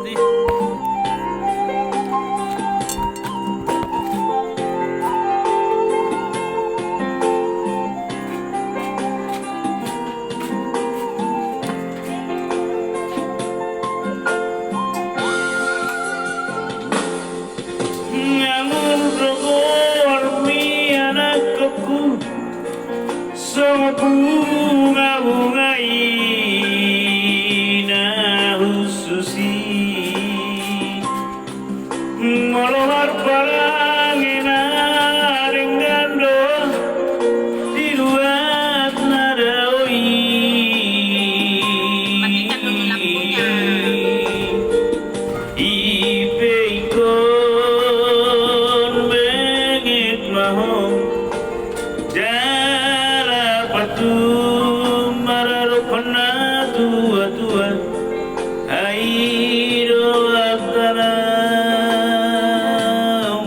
sih. Ngamur rogo warmi anakku sama bunga-bunga indah hususi molomar parangina ringgando di luar nadawi Matikan dulu lampunya. ipekon bengit mahom jala patu mararupana tua-tua airo akara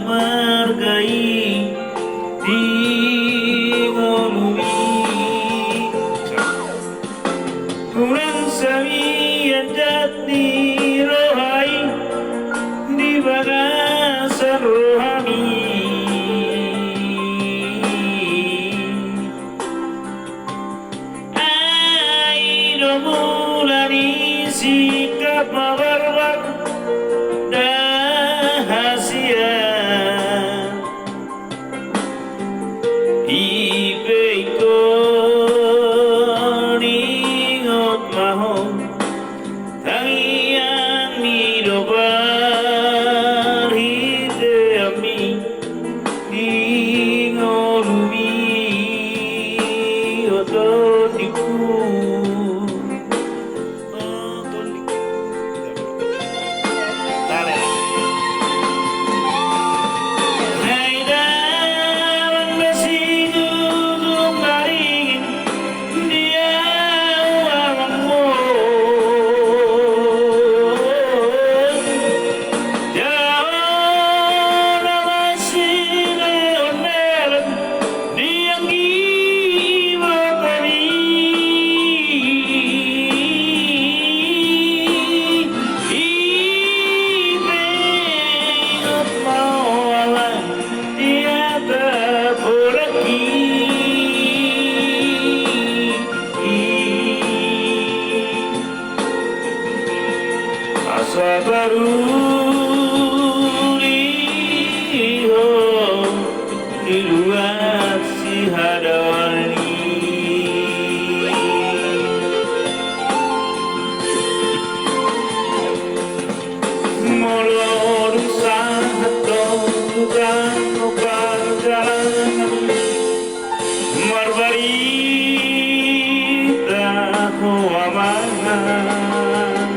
margai dimolumi kurang sami jati rohai di bagasan rohani airo mulani sikap mabarbar dahasia ipekon ingot mahom tangian midobar hite ami ingolumi otodiku Dale. Naidaman besidu kemarin dia uangmu jauh masih leonel dia gila kami ibengot mawalan dia terpergi asa baru liho di luar si hadawani molor sahato tukang opar jalan marbarita ko amangan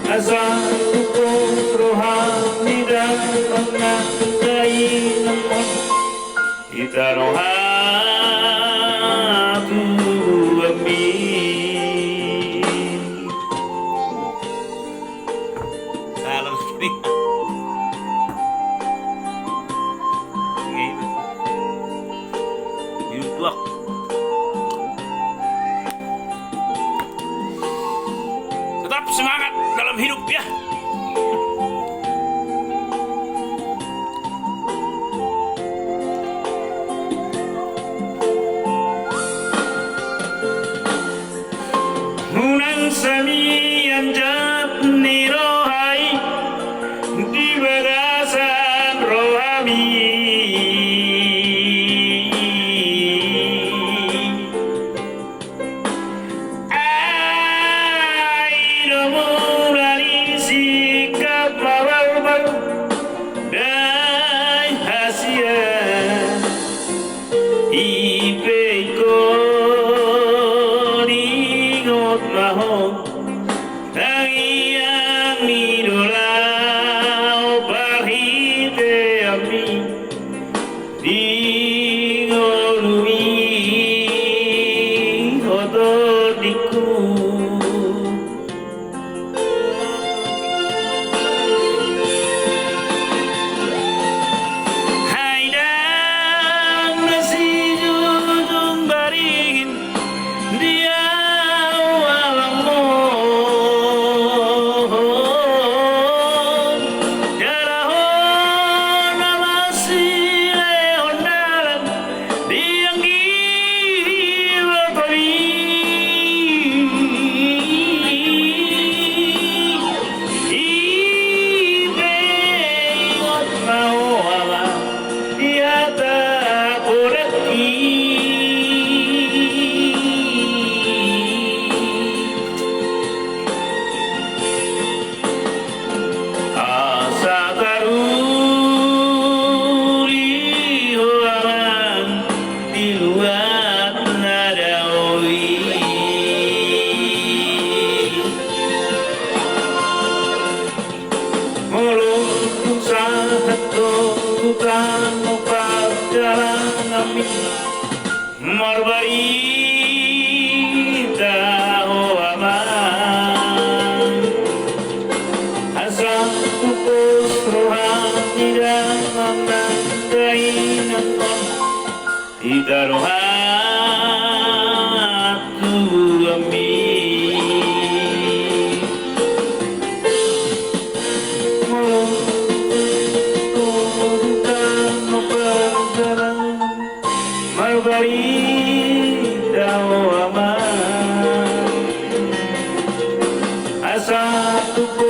asal ko rohani dan mengakai namun kita rohatu amin Salam sekali. Gitu. Hidup tuak. Tetap semangat dalam hidup ya. Unang sami anjat ni rohai di bagasan rohami airo mulani sikap mabar dai hasia ipekon ingot mahom tangian midolau pahite ami dingolumi otodiku no pagdaran amin Margarita oh aman Asal pupus rohani dan menandai nonton Ida rohatu amin Margarita oh aman Asa tubuh